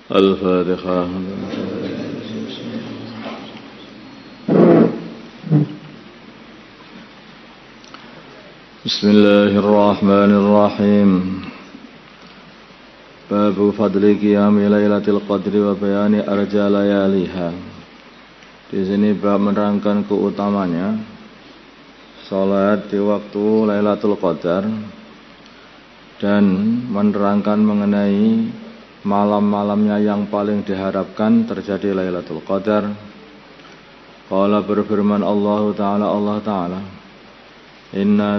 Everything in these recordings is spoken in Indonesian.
الفاتحة. بسم الله الرحمن الرحيم. باب فضل قيام ليلة القدر وبيان arja layaliha. Di sini bab menerangkan keutamanya salat di waktu Lailatul Qadar dan menerangkan mengenai malam-malamnya yang paling diharapkan terjadi Lailatul Qadar. Qala berfirman Allah Ta'ala,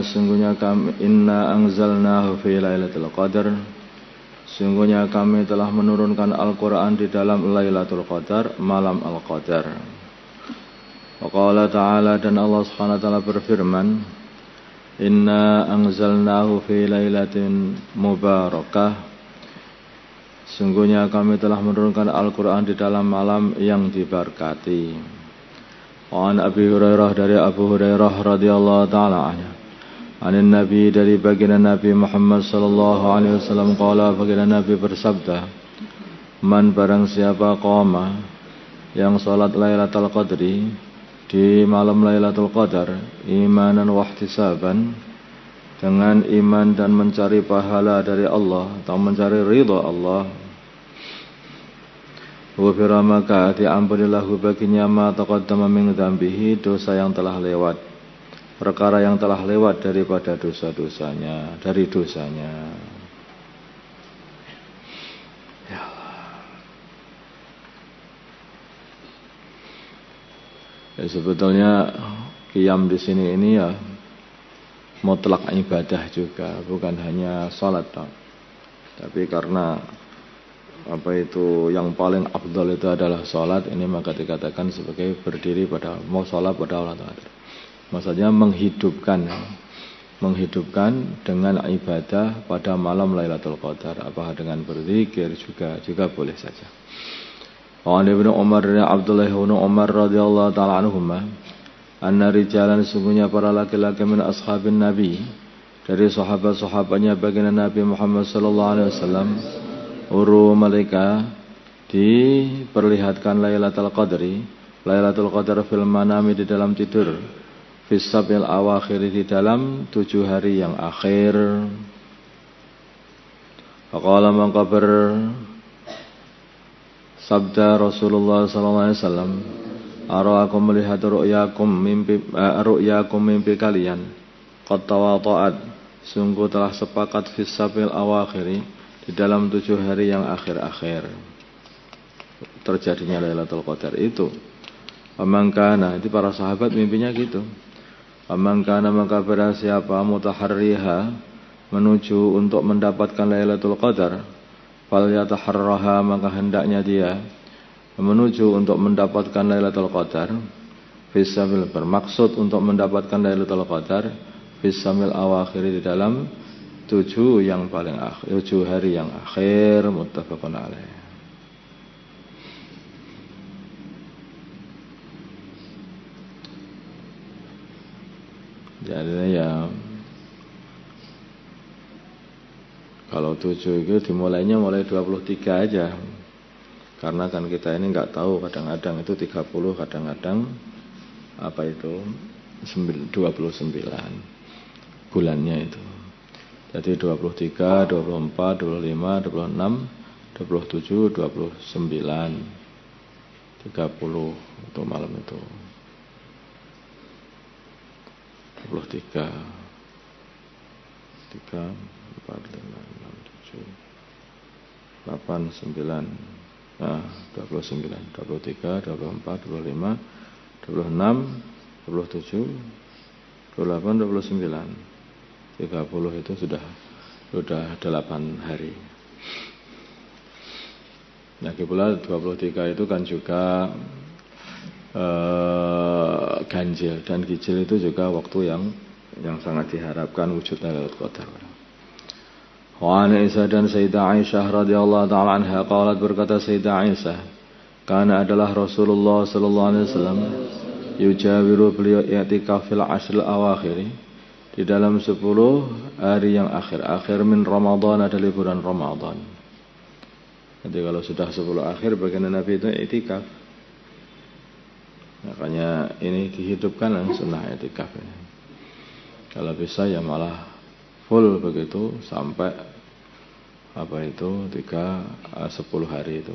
sungguhnya kami anzalnahu fi Lailatul Qadar. Sungguhnya kami telah menurunkan Al-Quran di dalam Lailatul Qadar, malam Al-Qadar. Wa qala ta'ala, dan Allah Subhanahu wa ta'ala berfirman, inna anzalnahu fi lailatin mubarakah. Sungguhnya kami telah menurunkan Al-Quran di dalam malam yang diberkati. Wa an Abi Hurairah, dari Abu Hurairah radhiyallahu ta'ala anhu, anin Nabi, dari baginda Nabi Muhammad sallallahu alaihi wasallam, qala, baginda Nabi bersabda, man barang siapa qama, yang salat Lailatul Qadri, di malam Lailatul Qadar, imanan wa ihtisaban, dengan iman dan mencari pahala dari Allah atau mencari ridha Allah, ghufira maka diampunilahu baginya ma taqaddama min dzambihi, dosa yang telah lewat, perkara yang telah lewat daripada dosa-dosanya, dari dosanya. Ya, sebetulnya qiyam di sini ini ya mutlak ibadah juga, bukan hanya salat, tapi karena yang paling afdal itu adalah salat, ini maka dikatakan sebagai berdiri pada mau salat pada Allah Ta'ala. Maksudnya menghidupkan dengan ibadah pada malam Lailatul Qadar, apa dengan berzikir juga boleh saja. Wa Ibnu Umar, dari Abdullah bin Umar radhiyallahu taala anhuma, anna rijalan, sungguhnya para laki-laki min ashabin Nabi, dari sahabat-sahabatnya baginda Nabi Muhammad sallallahu alaihi wasallam, mereka diperlihatkan Lailatul Qadar fil manami, di dalam tidur, fis sabil awakhir, di dalam 7 hari yang akhir. Faqala, maka sabda Rasulullah sallallahu alaihi wasallam, aku melihat ru'yakum, mimpi kalian, qad tawada'at, sungguh telah sepakat fis sabil awakhiri, di dalam 7 hari yang akhir-akhir terjadinya Lailatul Qadar itu. Amangkana, itu para sahabat mimpinya gitu. Amangkana, maka barang siapa mutaharriha, menuju untuk mendapatkan Lailatul Qadar, fal yataharraha, maka hendaknya dia menuju untuk mendapatkan Lailatul Qadar, fisamil, bermaksud untuk mendapatkan Lailatul Qadar, fisamil awakhir, di dalam 7 yang paling akhir, 7 hari yang akhir. Muttafaqun alaih. Jadi ya, kalau 7 itu dimulainya mulai 23 aja. Karena kan kita ini nggak tahu, kadang-kadang itu 30, kadang-kadang 29 bulannya itu. Jadi 23, 24, 25, 26, 27, 29, 30 untuk malam itu. 23, 3, 4, 5, 6, 7, 8, 9, 29, 23, 24, 25, 26, 27, 28, 29, 30 itu sudah 8 hari. Lagi pula 23 itu kan juga ganjil, dan gijil itu juga waktu yang sangat diharapkan wujudnya Lailatul Qadar. Wa an Aisyah, dan Sayyidah Aisyah radhiyallahu ta'ala anha, qalat, berkata Sayyidah Aisyah, karena adalah Rasulullah sallallahu alaihi wasallam yujawiru, beliau i'tikaf fil ashril awakhir, di dalam 10 hari yang akhir-akhir min Ramadan, dari bulan Ramadan. Jadi kalau sudah 10 akhir baginda Nabi itu i'tikaf. Makanya ini dihidupkan sunnah i'tikaf ini. Kalau bisa ya malah full begitu sampai 10 hari itu.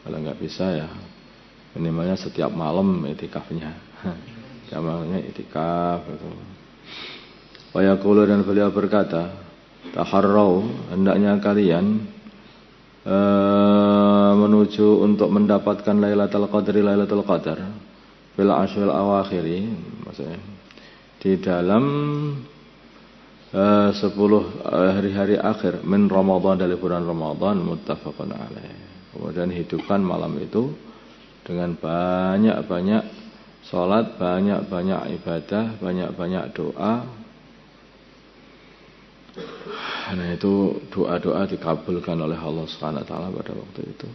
Kalau nggak bisa ya minimalnya setiap malam i'tikafnya. Jamalnya i'tikaf itu. Wa yaqulu, dan beliau berkata, taharrau, hendaknya kalian menuju untuk mendapatkan Lailatul Qadar fil ashril awakhiri, maksudnya di dalam 10 hari-hari akhir min Ramadan, dari bulan Ramadan, muttafaqun alaih. Kemudian hidupkan malam itu dengan banyak-banyak salat, banyak-banyak ibadah, banyak-banyak doa. Nah itu doa-doa dikabulkan oleh Allah Subhanahu wa taala pada waktu itu.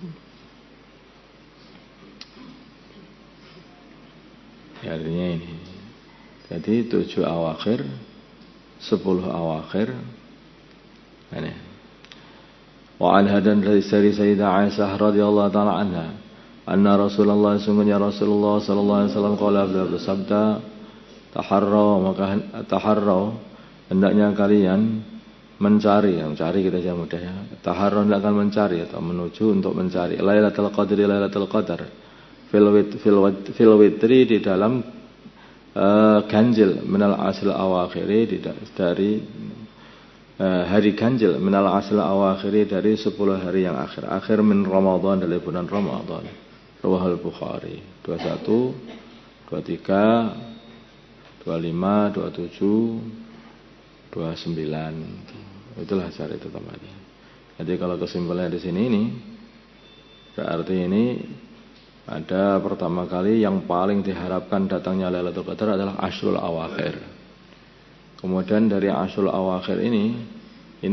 Ya, artinya ini. Jadi 7 awakhir, 10 awakhir. Ini. Wa anha, dan dari Sayyidah Aisyah radhiyallahu taala anha, anna Rasulullah, sungguhnya Rasulullah sallallahu alaihi wasallam qala, beliau bersabda, taharrau, hendaknya kalian mencari kita aja mudah ya. Taharrau, hendaknya mencari atau menuju untuk mencari Lailatul Qadar fil witri, di dalam ganjil minal asl awakhiri, dari hari ganjil minal asl awakhiri, dari 10 hari yang akhir min Ramadan, dari bulan Ramadan. Rawahul Bukhari 21, 23, 25, 27, 29. Itulah cara itu temannya. Jadi kalau kesimpulannya di sini ini berarti ini ada pertama kali yang paling diharapkan datangnya Lailatul Qadar adalah Ashrul Awakhir. Kemudian dari Ashrul Awakhir ini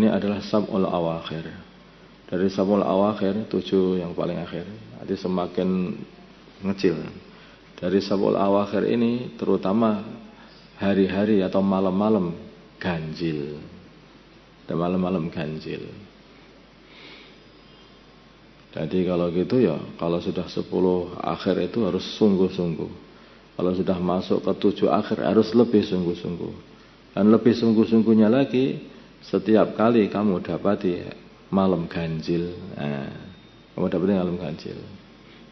adalah Sab'ul Awakhir. Dari Sab'ul Awakhir 7 yang paling akhir. Jadi semakin ngecil. Dari Sab'ul Awakhir ini terutama hari-hari atau malam-malam ganjil. Dan malam-malam ganjil. Jadi kalau gitu ya, kalau sudah 10 akhir itu harus sungguh-sungguh. Kalau sudah masuk ke 7 akhir harus lebih sungguh-sungguh. Dan lebih sungguh-sungguhnya lagi setiap kali kamu dapati malam ganjil. Kamu dapati malam ganjil.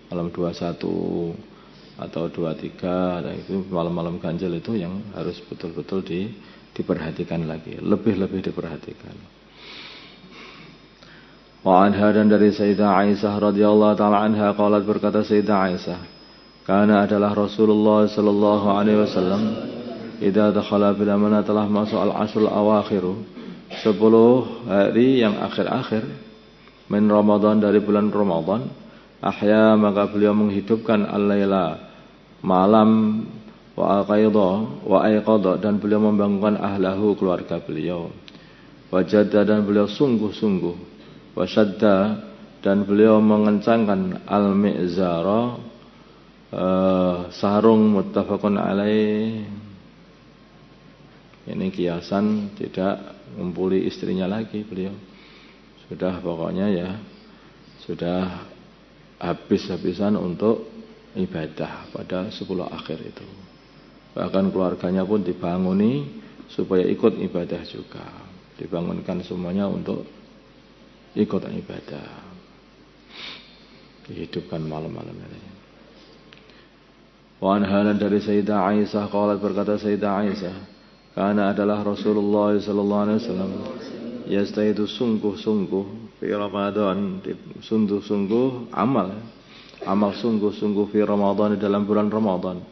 Malam 21 atau 23, dan itu malam-malam ganjil itu yang harus betul-betul diperhatikan lagi, lebih-lebih diperhatikan. Wa anha, dan dari Sayyidah Aisyah radhiyallahu taala anha qalat, berkata Sayyidah Aisyah, karena adalah Rasulullah sallallahu alaihi wasallam idza dakhala bila mana telah masuk al-ashrul awakhiru, 10 hari yang akhir-akhir min Ramadan, dari bulan Ramadan, ahya, maka beliau menghidupkan al-laila, malam, wa aiqadha, dan beliau membangunkan ahlahu, keluarga beliau, wajadda, dan beliau sungguh-sungguh, wasyadda, dan beliau mengencangkan al-mi'zara, sarung, muttafaqun alaih. Ini kiasan tidak ngumpuli istrinya lagi, beliau sudah pokoknya ya sudah habis-habisan untuk ibadah pada 10 akhir itu. Bahkan keluarganya pun dibanguni supaya ikut ibadah juga. Dibangunkan semuanya untuk ikut ibadah. Dihidupkan malam-malam ini. Wa anha, dari Sayyidah Aisyah qalat, berkata Sayyidah Aisyah, karena adalah Rasulullah sallallahu alaihi wasallam yastaidu, sungguh-sungguh fi Ramadan, sungguh-sungguh amal sungguh-sungguh fi Ramadan, di dalam bulan Ramadan.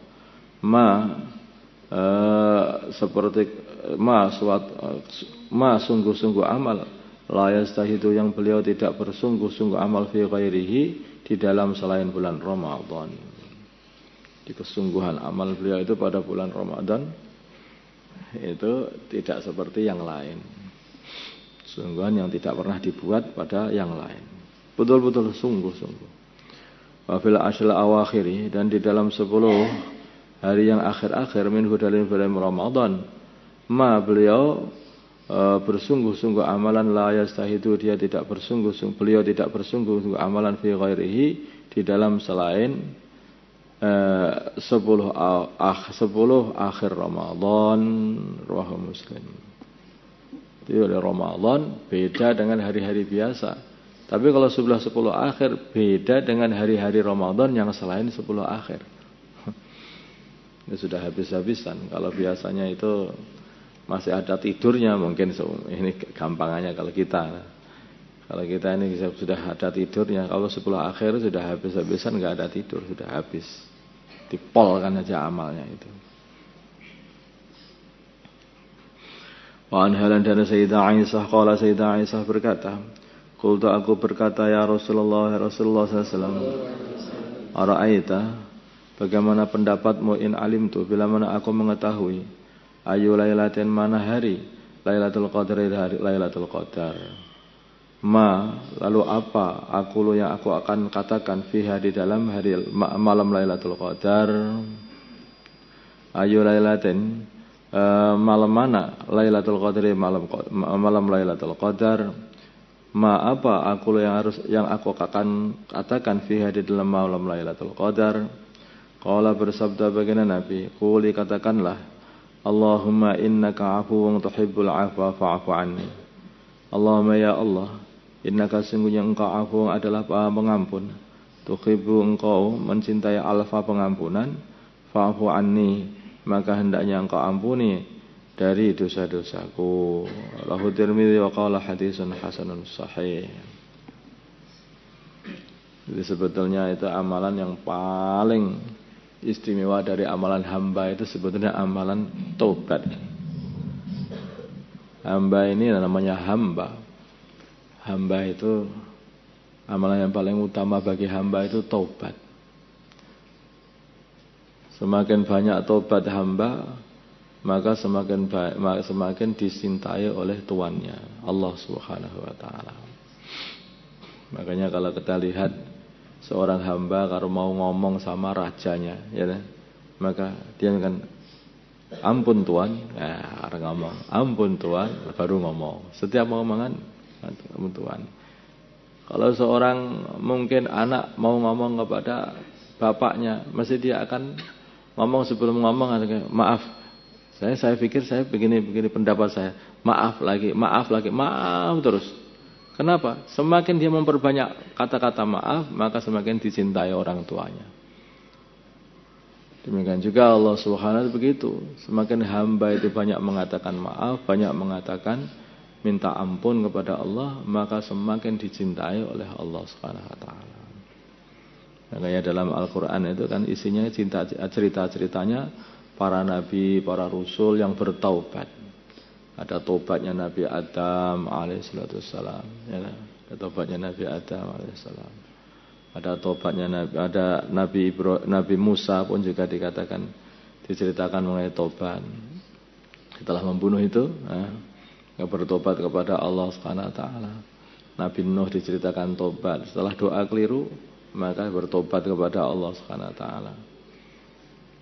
Sungguh-sungguh amal, la yastahidu, yang beliau tidak bersungguh-sungguh amal fi ghairihi, di dalam selain bulan Ramadan. Di kesungguhan amal beliau itu pada bulan Ramadan itu tidak seperti yang lain. Sungguhan yang tidak pernah dibuat pada yang lain. Betul-betul sungguh-sungguh. Wa fil ashril awakhiri, dan di dalam 10 hari yang akhir-akhir minhu, dari bulan Ramadan, beliau bersungguh-sungguh amalan la yastahidu, dia tidak bersungguh-sungguh, beliau tidak bersungguh-sungguh amalan fi ghairihi, di dalam selain 10 akhir Ramadan. Rawahu Muslim. Jadi oleh Ramadan beda dengan hari-hari biasa. Tapi kalau sebelah 10 akhir beda dengan hari-hari Ramadan yang selain 10 akhir. Ini sudah habis-habisan. Kalau biasanya itu masih ada tidurnya, mungkin ini gampangannya kalau kita. Kalau kita ini sudah ada tidurnya. Kalau 10 akhir sudah habis-habisan, nggak ada tidur, sudah habis. Dipolkan aja amalnya itu. Wa an halan dari Sayyidah Aisyah, qala Sayyidah Aisyah berkata, qultu aku berkata, ya Rasulullah SAW, ara'aita, bagaimana pendapatmu in alimtu, bila mana aku mengetahui, ayu lailatin, mana hari Lailatul Qadar, hari Lailatul Qadar, ma, lalu apa aku yang aku akan katakan fiha, di dalam hari malam Lailatul Qadar, ayu lailatin, malam mana Lailatul Qadar, malam Lailatul Qadar, ma, apa aku yang aku akan katakan fiha, di dalam malam Lailatul Qadar. Qala, bersabda baginda Nabi, quli, katakanlah, Allahumma innaka afuwun tuhibbul afwa fa'fu anni. Allahumma, ya Allah, innaka, sungguhnya engkau afuwun adalah pengampun, tuhibbu, engkau mencintai alfa pengampunan, fa'fu anni, maka hendaknya engkau ampuni dari dosa-dosaku. Rawahu Tirmidzi wa qala hadisun hasanun sahih. Jadi sebetulnya itu amalan yang paling istimewa dari amalan hamba, itu sebetulnya amalan taubat. Hamba ini namanya hamba. Hamba itu amalan yang paling utama bagi hamba itu taubat. Semakin banyak taubat hamba, maka semakin dicintai oleh tuannya, Allah Subhanahu wa taala. Makanya kalau kita lihat seorang hamba kalau mau ngomong sama rajanya, ya, maka dia kan ampun tuan, orang ngomong ampun tuan, baru ngomong. Setiap ngomongan ampun tuan. Kalau seorang mungkin anak mau ngomong kepada bapaknya, mesti dia akan ngomong sebelum ngomong, maaf, saya pikir saya begini pendapat saya, maaf lagi, maaf terus. Kenapa? Semakin dia memperbanyak kata-kata maaf, maka semakin dicintai orang tuanya. Demikian juga Allah Subhanahu wa taala begitu. Semakin hamba itu banyak mengatakan maaf, banyak mengatakan minta ampun kepada Allah, maka semakin dicintai oleh Allah Subhanahu wa taala. Makanya dalam Al-Qur'an itu kan isinya cerita-ceritanya para nabi, para rasul yang bertaubat. Ada taubatnya Nabi Adam alaihissalam, ya, ada taubatnya Nabi Adam alaihissalam. Ada taubatnya Nabi Musa pun juga diceritakan mengenai taubat. Setelah membunuh itu, bertobat kepada Allah Subhanahu wa taala. Nabi Nuh diceritakan taubat. Setelah doa keliru, maka bertobat kepada Allah Subhanahu wa taala.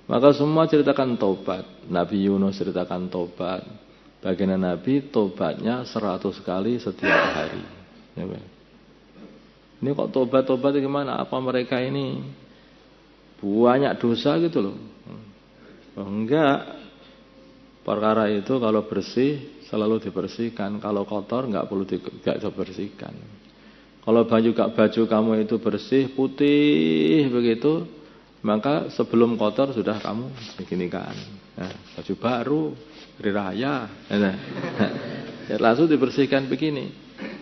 Maka semua ceritakan taubat. Nabi Yunus ceritakan taubat. Baginda Nabi tobatnya 100 kali setiap hari. Ya, ini kok tobat gimana? Apa mereka ini banyak dosa gitu loh? Enggak. Perkara itu kalau bersih selalu dibersihkan. Kalau kotor enggak perlu dibersihkan. Kalau baju kamu itu bersih, putih begitu, maka sebelum kotor sudah kamu beginikan. Nah, baju baru hari raya, ya, langsung dibersihkan begini.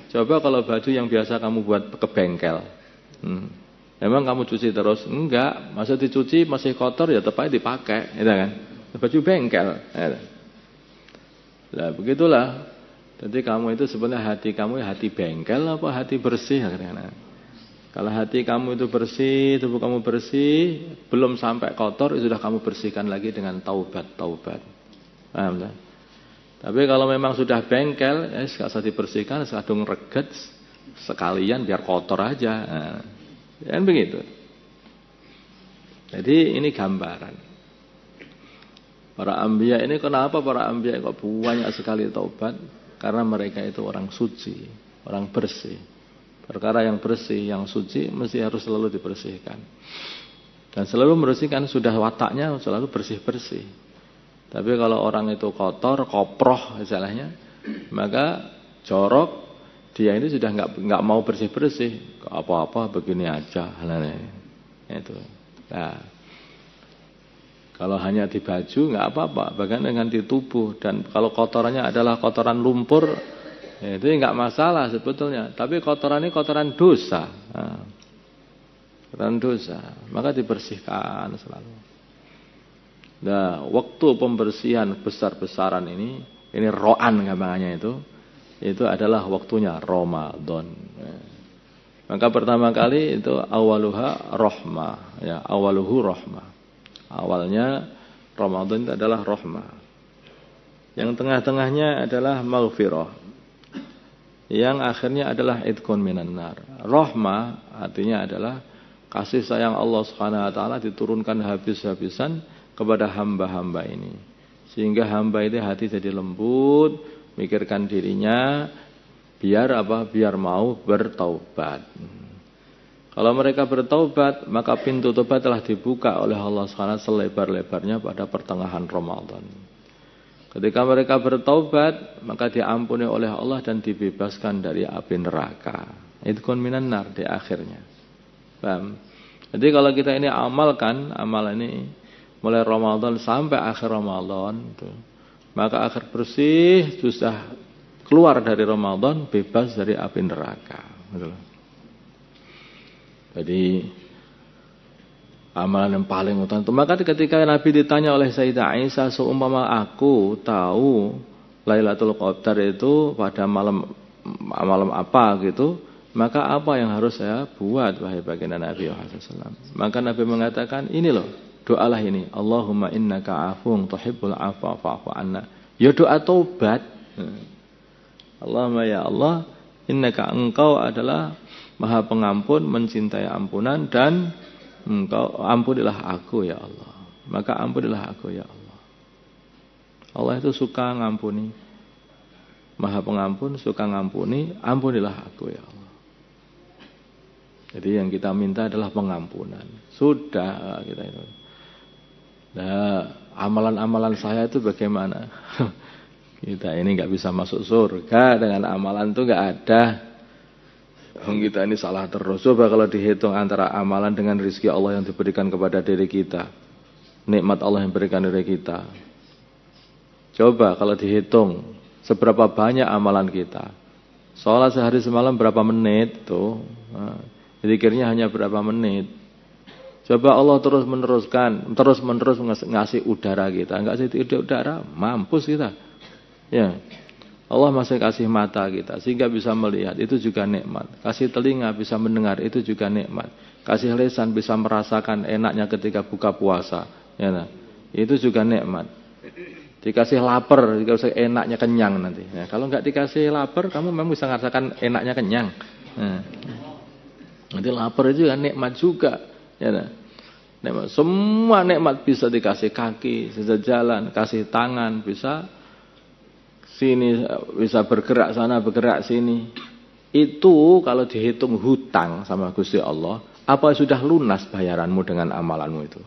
Coba kalau baju yang biasa kamu buat ke bengkel, emang kamu cuci terus? Enggak, masa dicuci masih kotor ya tetap aja dipakai, gitu kan? Baju bengkel. Ya. Nah begitulah. Jadi kamu itu sebenarnya hati kamu hati bengkel apa hati bersih? Nah, kalau hati kamu itu bersih, tubuh kamu bersih, belum sampai kotor, sudah kamu bersihkan lagi dengan taubat. Paham tak? Tapi kalau memang sudah bengkel, gak usah dibersihkan, sekadung reget sekalian biar kotor aja. Nah, kan begitu. Jadi ini gambaran. Para anbiya ini kenapa para anbiya kok banyak sekali taubat? Karena mereka itu orang suci, orang bersih. Perkara yang bersih, yang suci mesti harus selalu dibersihkan. Dan selalu membersihkan, sudah wataknya selalu bersih-bersih. Tapi kalau orang itu kotor, koproh istilahnya, maka jorok, dia ini sudah nggak mau bersih-bersih. Apa-apa begini aja. Itu. Nah, kalau hanya di baju nggak apa-apa, bahkan dengan di tubuh. Dan kalau kotorannya adalah kotoran lumpur, itu nggak masalah sebetulnya. Tapi kotoran ini kotoran dosa, kotoran dosa, maka dibersihkan selalu. Nah, waktu pembersihan besar-besaran ini ro'an gampangannya itu adalah waktunya Ramadan. Maka pertama kali itu awaluha rahmah, ya, awaluhu rahmah. Awalnya Ramadan itu adalah rahmah. Yang tengah-tengahnya adalah maghfirah. Yang akhirnya adalah idqun minan nar. Rahmah artinya adalah kasih sayang Allah Subhanahu wa taala diturunkan habis-habisan kepada hamba-hamba ini. Sehingga hamba itu hati jadi lembut, mikirkan dirinya biar apa? Biar mau bertaubat. Kalau mereka bertaubat, maka pintu taubat telah dibuka oleh Allah SWT selebar-lebarnya pada pertengahan Ramadan. Ketika mereka bertaubat, maka diampuni oleh Allah dan dibebaskan dari api neraka. Idqun minan nar di akhirnya. Paham? Jadi kalau kita ini amalkan, amal ini mulai Ramadan sampai akhir Ramadan, maka akhir bersih, sudah keluar dari Ramadan, bebas dari api neraka. Jadi amalan yang paling utama. Maka ketika Nabi ditanya oleh Sayyidah Aisyah, seumpama aku tahu Lailatul Qadar itu pada malam apa gitu, maka apa yang harus saya buat wahai baginda Nabi SAW? Maka Nabi mengatakan, ini loh, doalah ini, Allahumma innaka afuwun tuhibbul afwa fa'fu anna. Ya doa taubat. Allahumma ya Allah, innaka engkau adalah Maha pengampun, mencintai ampunan, dan engkau ampunilah aku ya Allah. Maka ampunilah aku ya Allah. Allah itu suka ngampuni, Maha pengampun, suka ngampuni, ampunilah aku ya Allah. Jadi yang kita minta adalah pengampunan. Sudah kita itu. Nah, amalan-amalan saya itu bagaimana? Kita ini nggak bisa masuk surga dengan amalan itu nggak ada. Kita ini salah terus. Coba kalau dihitung antara amalan dengan rezeki Allah yang diberikan kepada diri kita, nikmat Allah yang diberikan diri kita. Coba kalau dihitung seberapa banyak amalan kita. Sholat sehari semalam berapa menit tuh? Zikirnya hanya berapa menit. Coba Allah terus menerus ngasih udara kita, enggak sih udara, mampus kita. Ya. Allah masih kasih mata kita sehingga bisa melihat, itu juga nikmat. Kasih telinga bisa mendengar, itu juga nikmat. Kasih lisan bisa merasakan enaknya ketika buka puasa, ya nah. Itu juga nikmat. Dikasih lapar, dikasih enaknya kenyang nanti. Ya, kalau enggak dikasih lapar, kamu memang bisa merasakan enaknya kenyang. Nah. Nanti lapar itu juga nikmat juga, ya nah. Nikmat. Semua nikmat bisa dikasih kaki, bisa jalan, kasih tangan, bisa sini, bisa bergerak sana, bergerak sini. Itu kalau dihitung hutang sama Gusti Allah, apa sudah lunas bayaranmu dengan amalanmu itu?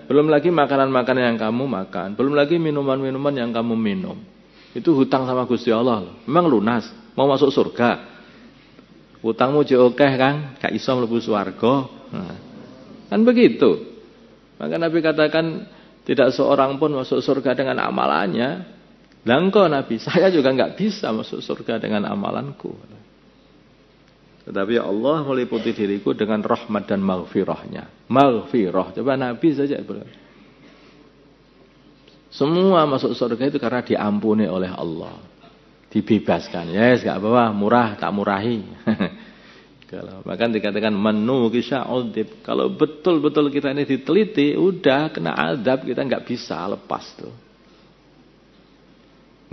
Belum lagi makanan-makanan yang kamu makan, belum lagi minuman-minuman yang kamu minum. Itu hutang sama Gusti Allah. Memang lunas, mau masuk surga. Hutangmu jokeh kan, gak iso mlebu swarga. Kan begitu. Maka Nabi katakan, tidak seorang pun masuk surga dengan amalannya. Lah engkau Nabi, saya juga enggak bisa masuk surga dengan amalanku. Tetapi Allah meliputi diriku dengan rahmat dan maghfirahnya. Maghfirah, coba Nabi saja. Semua masuk surga itu karena diampuni oleh Allah. Dibebaskan. Yes, enggak apa-apa, murah tak murahi. Kalau bahkan dikatakan menu kisah audit, kalau betul-betul kita ini diteliti, udah kena azab, kita nggak bisa lepas tuh,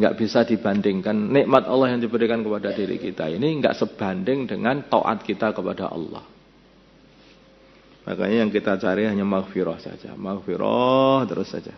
nggak bisa dibandingkan. Nikmat Allah yang diberikan kepada diri kita ini nggak sebanding dengan taat kita kepada Allah. Makanya yang kita cari hanya maghfirah saja, maghfirah terus saja.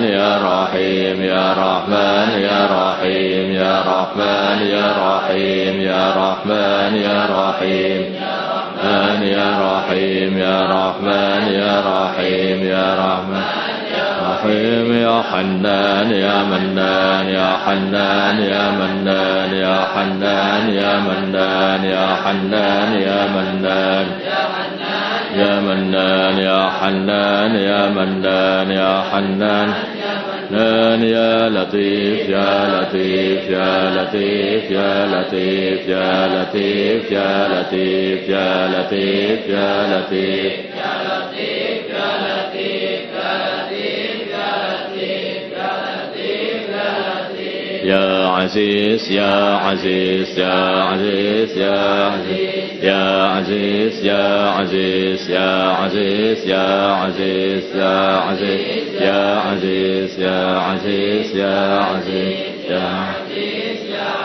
رحمن يا رحيم يا رحمن يا رحيم يا رحمن يا رحيم يا رحمن يا رحيم يا رحيم يا رحمن يا رحيم يا رحمن رحيم يا حنان يا منان يا حنان يا منان يا حنان يا منان يا حنان يا منان يا منان يا حنان يا منان يا حنان يا لطيف يا لطيف يا لطيف يا لطيف يا لطيف يا لطيف يا لطيف يا لطيف يا عزيز يا عزيز يا عزيز يا عزيز يا عزيز يا عزيز يا عزيز يا عزيز يا عزيز يا عزيز يا عزيز يا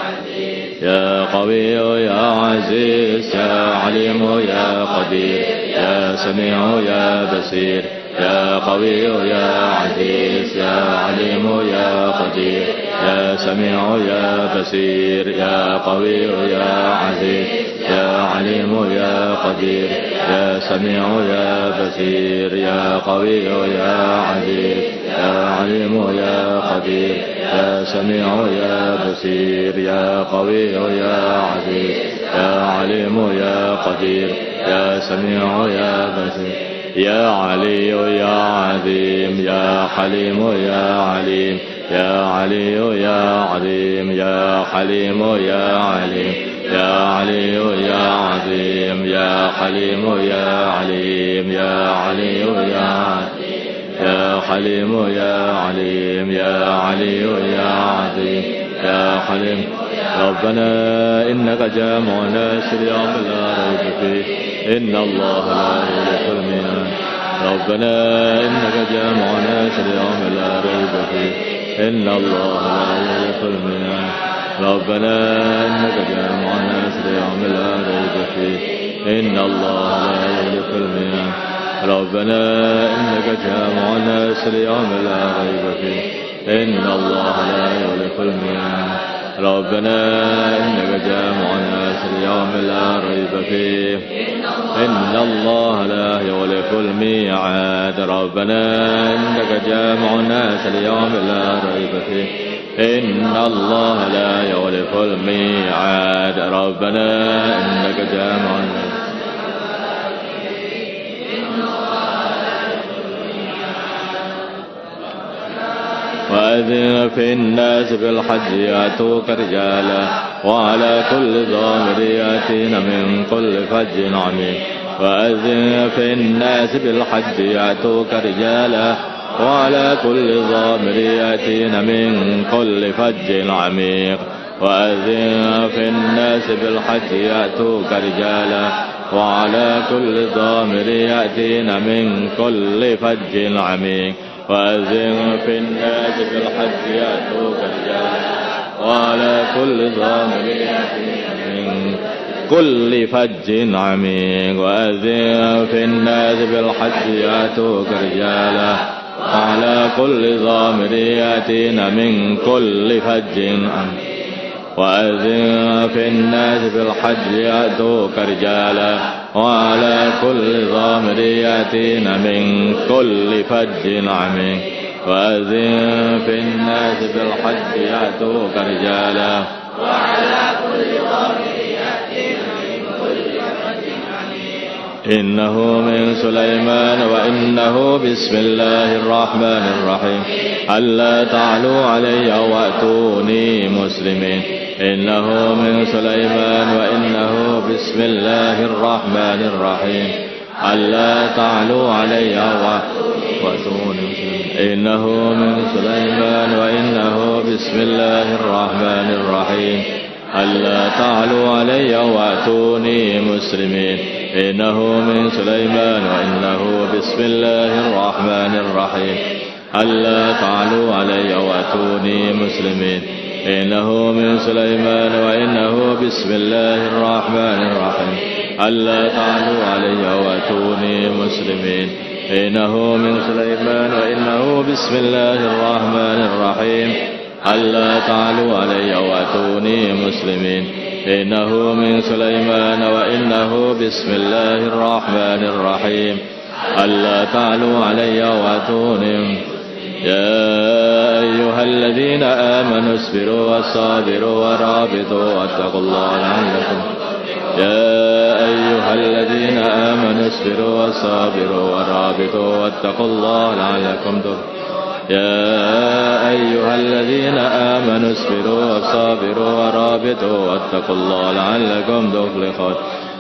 عزيز يا قوي يا عزيز يا عليم يا قدير يا سميع يا بصير يا قوي يا عزيز يا عليم يا قدير يا سميع يا بصير يا قوي يا عزيز يا عليم يا قدير يا سميع يا بصير يا قوي يا عزيز يا عليم يا قدير يا سميع يا بصير يا قوي يا عزيز يا عليم يا قدير يا سميع يا بصير يا علي يا عظيم يا حليم يا عليم يا علي يا عظيم يا حليم يا عليم يا علي يا عظيم يا حليم يا عليم يا علي يا عظيم يا حليم يا عليم يا علي يا عظيم يا حليم ربنا إنك جامع الناس ليوم لا ريب فيه إن الله لا يخلف الميعاد ربنا إنك جامع الناس ليوم لا ريب فيه إن الله لا يخلف الميعاد ربنا إنك جامع الناس ليوم لا ريب فيه إن الله لا يخلف الميعاد ربنا إنك جامع الناس ليوم لا ريب فيه إن الله لا يخلف الميعاد ربنا إنك جامع الناس ليوم لا ريب فيه إن الله لا يخلف الميعاد ربنا إنك جامع الناس ليوم لا ريب فيه إن الله لا يخلف الميعاد ربنا إنك جامع الناس وأذن في الناس بالحج يأتوك رجالا وعلى كل ضامر يأتين من كل فج عميق وأذن في الناس بالحج يأتوك رجالا وعلى كل ضامر يأتين من كل فج عميق وأذن في الناس بالحج يأتوك رجالا وعلى كل ضامر يأتين من كل فج عميق وأذن في الناس بالحج يأتوك رجالا وعلى كل ضامر يأتين من كل فج عميق وأذن في الناس بالحج يأتوك رجالا وعلى كل ضامر يأتين من كل فج عميق وأذن في الناس بالحج يأتوك رجالا وعلى كل ضامر يأتين من كل فج عميق وأذن في الناس بالحج يأتوك رجالا وعلى كل ضامر يأتين من كل فج عميق إنه من سليمان وإنه بسم الله الرحمن الرحيم ألا تعلوا علي وأتوني مسلمين إنه من سليمان وإنه بسم الله الرحمن الرحيم ألا تعلوا علي وأتوني مسلمين إنه من سليمان وإنه بسم الله الرحمن الرحيم ألا تعلوا علي وأتوني مسلمين إنه من سليمان وإنه بسم الله الرحمن الرحيم ألا تعلوا علي وأتوني مسلمين إنه من سليمان وإنه بسم الله الرحمن الرحيم ألا تعلوا علي وأتوني مسلمين إنه من سليمان وإنه بسم الله الرحمن الرحيم ألا تعلوا علي وأتوني مسلمين إنه من سليمان وإنه بسم الله الرحمن الرحيم ألا تعلوا علي وأتوني. يا أيها الذين آمنوا اصبروا وصابروا ورابطوا واتقوا الله لعلكم. يا أيها الذين آمنوا اصبروا وصابروا ورابطوا واتقوا الله لعلكم تفلحون. يا أيها الذين آمنوا اصبروا وصابروا ورابطوا واتقوا الله لعلكم تفلحون.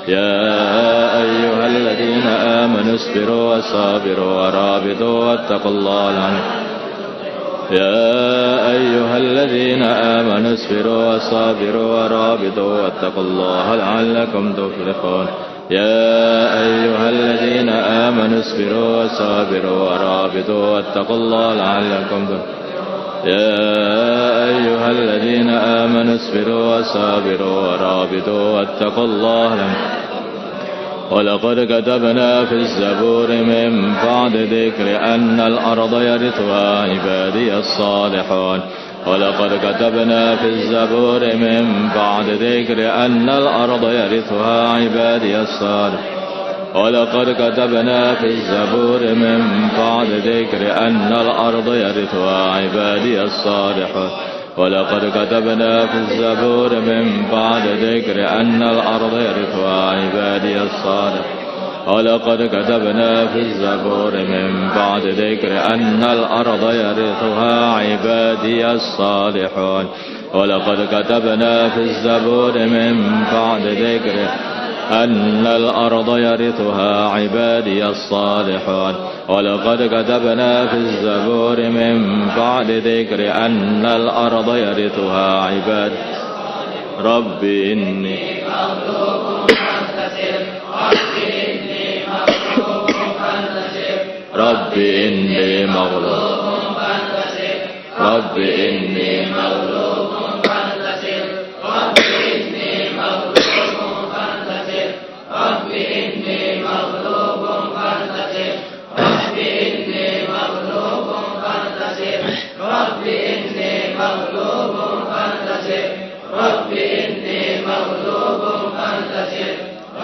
يا أيها الذين آمنوا اصبروا وصابروا ورابطوا واتقوا الله لعلكم. يا أيها الذين آمنوا اصبروا وصابروا ورابطوا واتقوا الله لعلكم تفلحون. يا أيها الذين آمنوا اصبروا وصابروا ورابطوا واتقوا الله لعلكم تفلحون. يا أيها الذين آمنوا اصبروا وصابروا ورابطوا واتقوا الله لعلكم. ولقد كتبنا في الزبور من بعد ذكر أن الأرض يرثها عبادي الصالحون. ولقد كتبنا في الزبور من بعد ذكر أن الأرض يرثها عبادي الصالحون. ولقد كتبنا في الزبور من بعد ذكر أن الأرض يرثها عبادي الصالحون. ولقد كتبنا في الزبور من بعد ذكر أن الأرض يرثها عبادي الصالحون. ولقد كتبنا في الزبور من بعد ذكر أن الأرض يرثها عبادي الصالحون. ولقد كتبنا في الزبور من بعد ذكر أن الأرض يرثها عبادي الصالحون. ولقد كتبنا في الزبور من بعد ذكر أن الأرض يرثها عبادي. رب إني مغلوب فانتصر. رب إني مغلوب فانتصر. رب إني مغلوب فانتصر. رب إني مغلوب فانتصر. رب إني مغلوب فانتصر. رب إني مغلوب فانتصر. رب إني مغلوب فانتصر. رب إني مغلوب فانتصر.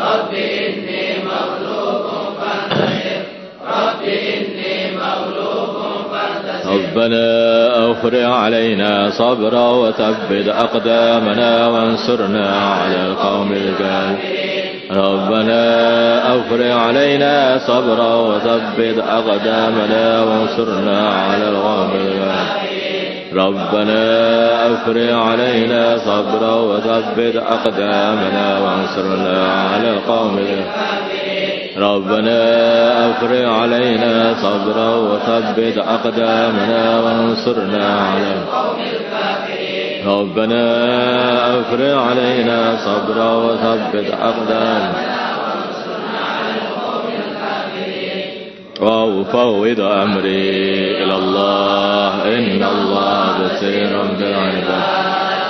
رب إني مغلوب فانتصر. رب إني مغلوب فانتصر. ربنا أفرغ علينا صبرا وثبت أقدامنا وانصرنا على القوم الكافرين. ربنا أفرغ علينا صبرا وثبت أقدامنا وانصرنا على القوم الكافرين. ربنا أفرغ علينا صبرا وثبت أقدامنا وانصرنا على القوم الكافرين. ربنا أفرغ علينا صبرا وثبت أقدامنا وانصرنا على القوم الكافرين. ربنا أفرغ علينا صبرا وثبت أقدامنا وانصرنا على القوم الكافرين. وأفوض أمري إلى الله إن الله بصير بالعباد.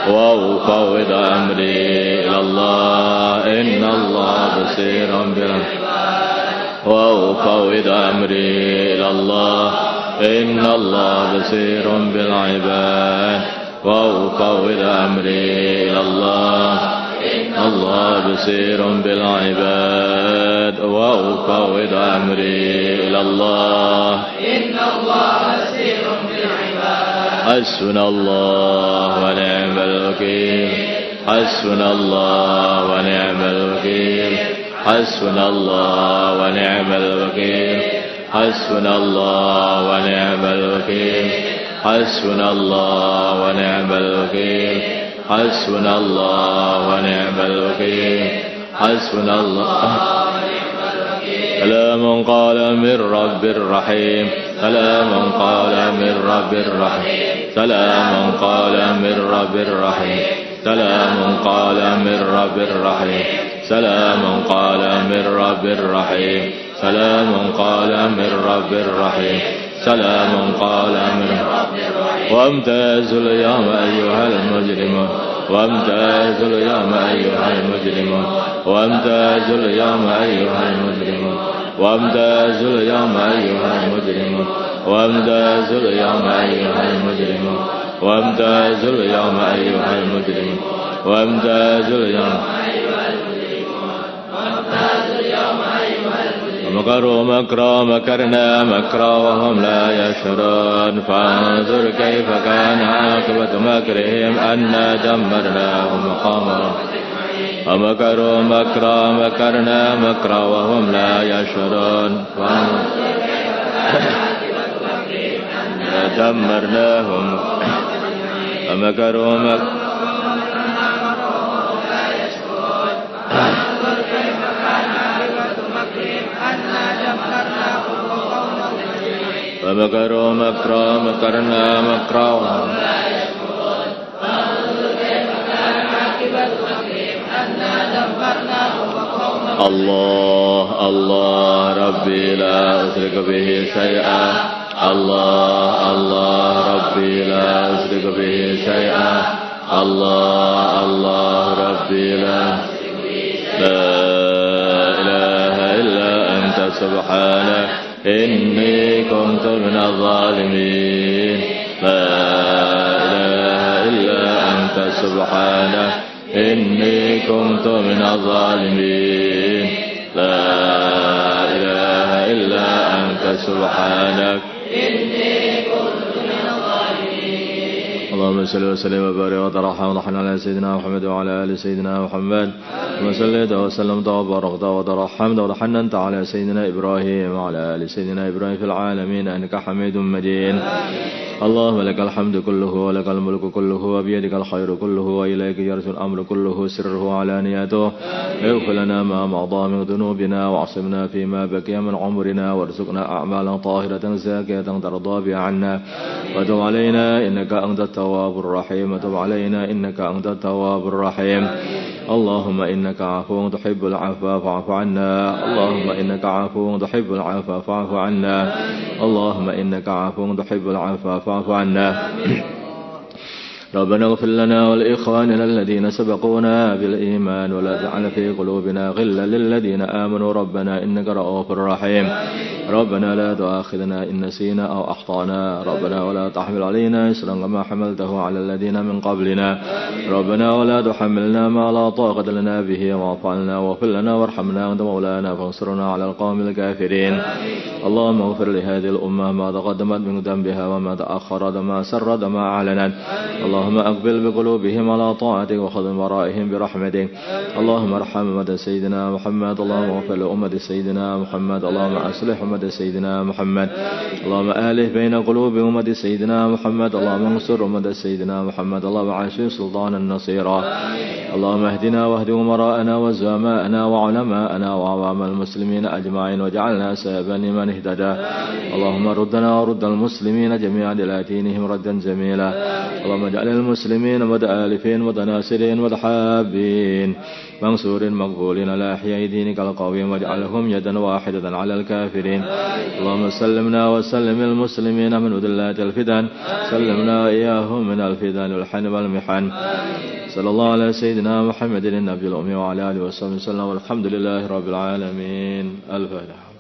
وأفوض أمري إلى الله إن الله بصير بالعباد. وأفوض أمري إلى الله إن الله بصير بالعباد. وأفوض أمري إلى الله إن الله بصير بالعباد. وأفوض أمري إلى الله إن الله بصير بالعباد. حسبنا الله ونعم الوكيل. حسبنا الله ونعم الوكيل. حسبنا الله ونعم الوكيل. حسبنا الله ونعم الوكيل. حسبنا الله ونعم الوكيل. حسبنا الله ونعم الوكيل. حسبنا الله. سلام قال من رب رحيم. سلام قال من رب رحيم. سلام قال من رب رحيم. سلام قال من رب رحيم. سلام قال من رب رحيم. سلام قال من رب رحيم. سلام قال من رب رحيم. وامتازوا اليوم أيها المجرمون. وامتازوا اليوم أيها المجرمون. وامتازوا اليوم أيها المجرمون. وامتازوا اليوم أيها المجرمون وامتازوا اليوم أيها المجرمون وامتازوا اليوم أيها المجرمون وامتازوا اليوم ومكروا مكرا مكرنا مكرا وهم لا يشعرون فانظر كيف كان عاقبة مكرهم أنا دمرناهم وقاموا ومكروا مكرا مكرنا مكرا وهم لا يشعرون دمرناهم ومكروا مكرا ومكروا مكرا مكرنا مكرا وهم لا يشعرون فانظر كيف كان عاقبة مكرهم أنا دمرناهم وقومهم الله الله ربي لا أشرك به شيئا الله الله ربي لا أشرك به شيئا الله الله ربي لا إله إلا أنت سبحانك إني كنت من الظالمين لا إله إلا أنت سبحانك إني كنت من الظالمين لا إله إلا أنت سبحانك إني كنت من الظالمين اللهم صل وسلم وبارك وترحم ونحن على سيدنا محمد وعلى آل سيدنا محمد وصليت وسلمت وباركت وترحمت وتحننت على سيدنا إبراهيم وعلى آل سيدنا إبراهيم في العالمين إنك حميد مجيد اللهم لك الحمد كله ولك الملك كله وبيدك الخير كله وإليك يرجع الأمر كله سره وعلانيته اغفر لنا ما مضى من ذنوبنا واعصمنا فيما بقي من عمرنا وارزقنا أعمالا طاهرة زاكية ترضى بها عنا وتب علينا إنك أنت التواب الرحيم وتب علينا إنك أنت التواب الرحيم اللهم إنك عفو تحب العفو فاعف عنا اللهم إنك عفو تحب العفو فاعف عنا اللهم إنك عفو تحب العفو فاعف عنا ربنا اغفر لنا ولإخواننا الذين سبقونا بالإيمان ولا تجعل في قلوبنا غلا للذين آمنوا ربنا إنك رؤوف رحيم ربنا لا تؤاخذنا إن نسينا أو أخطأنا ربنا ولا تحمل علينا إصرا كما حملته على الذين من قبلنا ربنا ولا تحملنا ما لا طاقة لنا به واعف عنا واغفر لنا وارحمنا أنت مولانا فانصرنا على القوم الكافرين اللهم اغفر لهذه الأمة ما تقدمت من ذنبها وما تأخرت ما سرت ما أعلنت اللهم أقبل بقلوبهم على طاعتك وخذ من ورائهم برحمتك اللهم ارحم أمة سيدنا محمد اللهم اغفر لأمة سيدنا محمد اللهم أصلح أمة سيدنا محمد اللهم ألف بين قلوب أمة سيدنا محمد اللهم انصر أمة سيدنا محمد اللهم عاشر سلطانا نصيرا اللهم اهدنا واهد أمراءنا وزعماءنا وعلماءنا وعوام المسلمين أجمعين واجعلنا سببا لمن اهتدى اللهم ردنا ورد المسلمين جميعا إلى دينهم ردا جميلا اللهم اجعل المسلمين متآلفين متناصرين متحابين منصور مقبولين على أحياء دينك القويم واجعلهم يدا واحدة على الكافرين اللهم سلمنا وسلم المسلمين من ذلات الفتن سلمنا إياهم من الفتن والحن والمحن صلى الله على سيدنا محمد النبي الأمي وعلى آله وصحبه وسلم والحمد لله رب العالمين الفاتحة